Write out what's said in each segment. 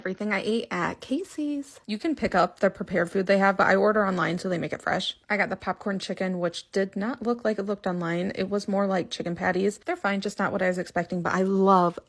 Everything I ate at Casey's. You can pick up the prepared food they have, but I order online so they make it fresh. I got the popcorn chicken, which did not look like it looked online. It was more like chicken patties. They're fine, just not what I was expecting, but I love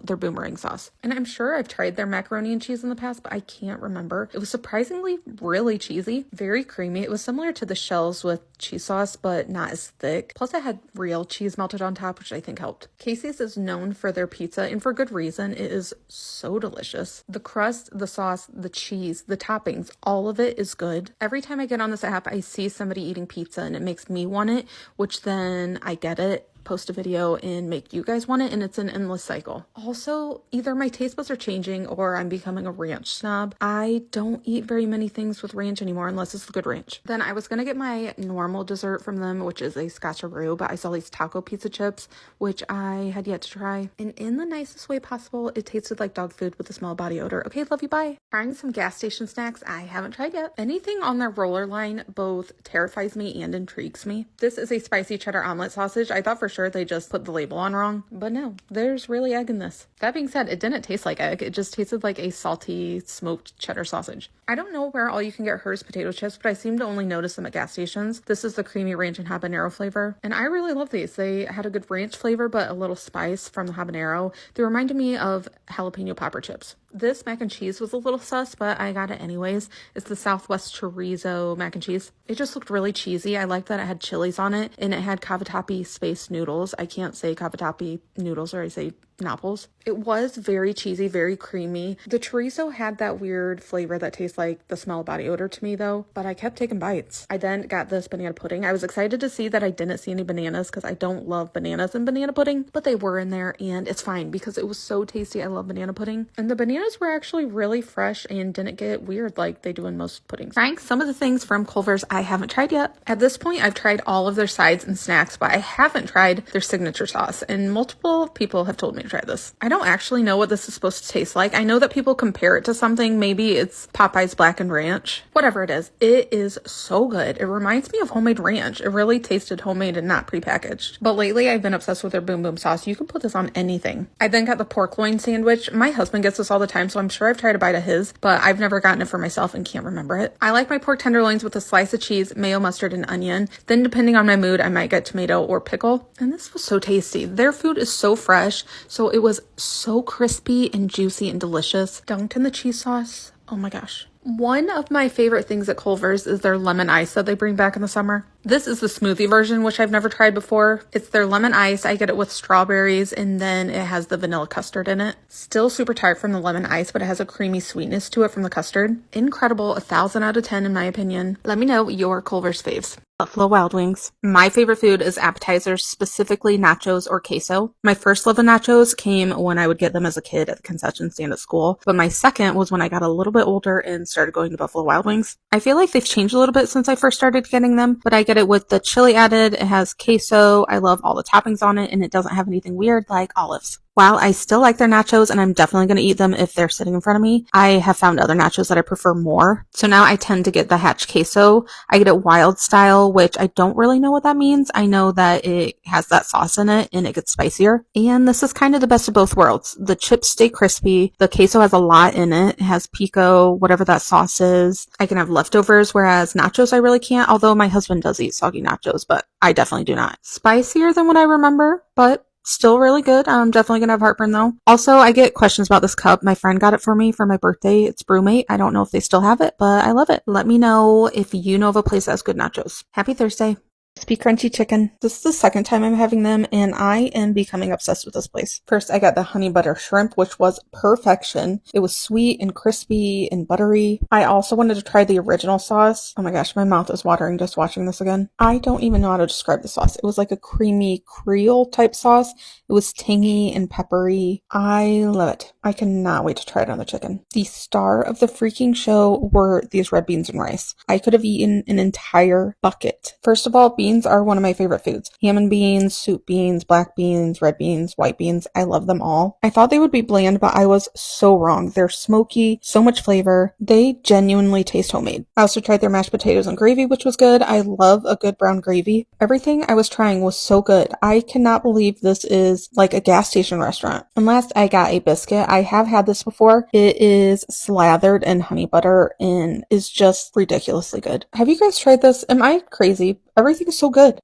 their boomerang sauce. And I'm sure I've tried their macaroni and cheese in the past, but I can't remember. It was surprisingly really cheesy, very creamy. It was similar to the shells with cheese sauce, but not as thick. Plus it had real cheese melted on top, which I think helped. Casey's is known for their pizza, and for good reason. It is so delicious. The crust, the sauce, the cheese, the toppings, all of it is good. Every time I get on this app, I see somebody eating pizza and it makes me want it, which then I get it, post a video, and make you guys want it, and it's an endless cycle. Also, either my taste buds are changing or I'm becoming a ranch snob. I don't eat very many things with ranch anymore unless it's the good ranch. Then I was gonna get my normal dessert from them, which is a scotcheroo, but I saw these taco pizza chips, which I had yet to try. And in the nicest way possible, it tasted like dog food with a small body odor. Okay, love you, bye. Trying some gas station snacks I haven't tried yet. Anything on their roller line both terrifies me and intrigues me. This is a spicy cheddar omelet sausage. I thought for sure they just put the label on wrong, but no, there's really egg in this. That being said, it didn't taste like egg. It just tasted like a salty smoked cheddar sausage. I don't know where all you can get Hers potato chips, but I seem to only notice them at gas stations. This is the creamy ranch and habanero flavor, and I really love these. They had a good ranch flavor, but a little spice from the habanero. They reminded me of jalapeno popper chips. This mac and cheese was a little sus, but I got it anyways. It's the Southwest chorizo mac and cheese. It just looked really cheesy. I liked that it had chilies on it, and it had cavatappi space noodles. I can't say cavatappi noodles, or I say nopples. It was very cheesy, very creamy. The chorizo had that weird flavor that tastes like the smell of body odor to me though, but I kept taking bites. I then got this banana pudding. I was excited to see that I didn't see any bananas because I don't love bananas in banana pudding, but they were in there, and it's fine because it was so tasty. I love banana pudding, and the bananas were actually really fresh and didn't get weird like they do in most puddings. Trying some of the things from Culver's I haven't tried yet. At this point, I've tried all of their sides and snacks, but I haven't tried their signature sauce, and multiple people have told me to try this. I don't actually know what this is supposed to taste like. I know that people compare it to something. Maybe it's Popeye's Blackened Ranch. Whatever it is so good. It reminds me of homemade ranch. It really tasted homemade and not prepackaged. But lately, I've been obsessed with their Boom Boom sauce. You can put this on anything. I then got the pork loin sandwich. My husband gets this all the time, so I'm sure I've tried a bite of his, but I've never gotten it for myself and can't remember it. I like my pork tenderloins with a slice of cheese, mayo, mustard, and onion. Then depending on my mood, I might get tomato or pickle. And this was so tasty. Their food is so fresh, so it was so crispy and juicy and delicious. Dunked in the cheese sauce. Oh my gosh. One of my favorite things at Culver's is their lemon ice that they bring back in the summer. This is the smoothie version, which I've never tried before. It's their lemon ice. I get it with strawberries, and then it has the vanilla custard in it. Still super tart from the lemon ice, but it has a creamy sweetness to it from the custard. Incredible. 1,000 out of 10 in my opinion. Let me know your Culver's faves. Buffalo Wild Wings. My favorite food is appetizers, specifically nachos or queso. My first love of nachos came when I would get them as a kid at the concession stand at school, but my second was when I got a little bit older and started going to Buffalo Wild Wings. I feel like they've changed a little bit since I first started getting them, but I get it with the chili added. It has queso. I love all the toppings on it, and it doesn't have anything weird like olives. While I still like their nachos, and I'm definitely going to eat them if they're sitting in front of me, I have found other nachos that I prefer more. So now I tend to get the hatch queso. I get it wild style, which I don't really know what that means. I know that it has that sauce in it and it gets spicier. And this is kind of the best of both worlds. The chips stay crispy. The queso has a lot in it. It has pico, whatever that sauce is. I can have leftovers, whereas nachos I really can't, although my husband does eat soggy nachos, but I definitely do not. Spicier than what I remember, but still really good. I'm definitely gonna have heartburn though. Also, I get questions about this cup. My friend got it for me for my birthday. It's Brewmate. I don't know if they still have it, but I love it. Let me know if you know of a place that has good nachos. Happy Thursday. Crispy crunchy chicken. This is the second time I'm having them, and I am becoming obsessed with this place. First, I got the honey butter shrimp, which was perfection. It was sweet and crispy and buttery. I also wanted to try the original sauce. Oh my gosh, my mouth is watering just watching this again. I don't even know how to describe the sauce. It was like a creamy Creole type sauce. It was tangy and peppery. I love it. I cannot wait to try it on the chicken. The star of the freaking show were these red beans and rice. I could have eaten an entire bucket. First of all, beans are one of my favorite foods. Ham and beans, soup beans, black beans, red beans, white beans. I love them all. I thought they would be bland, but I was so wrong. They're smoky, so much flavor. They genuinely taste homemade. I also tried their mashed potatoes and gravy, which was good. I love a good brown gravy. Everything I was trying was so good. I cannot believe this is like a gas station restaurant. And last, I got a biscuit. I have had this before. It is slathered in honey butter and is just ridiculously good. Have you guys tried this? Am I crazy? Everything is so good.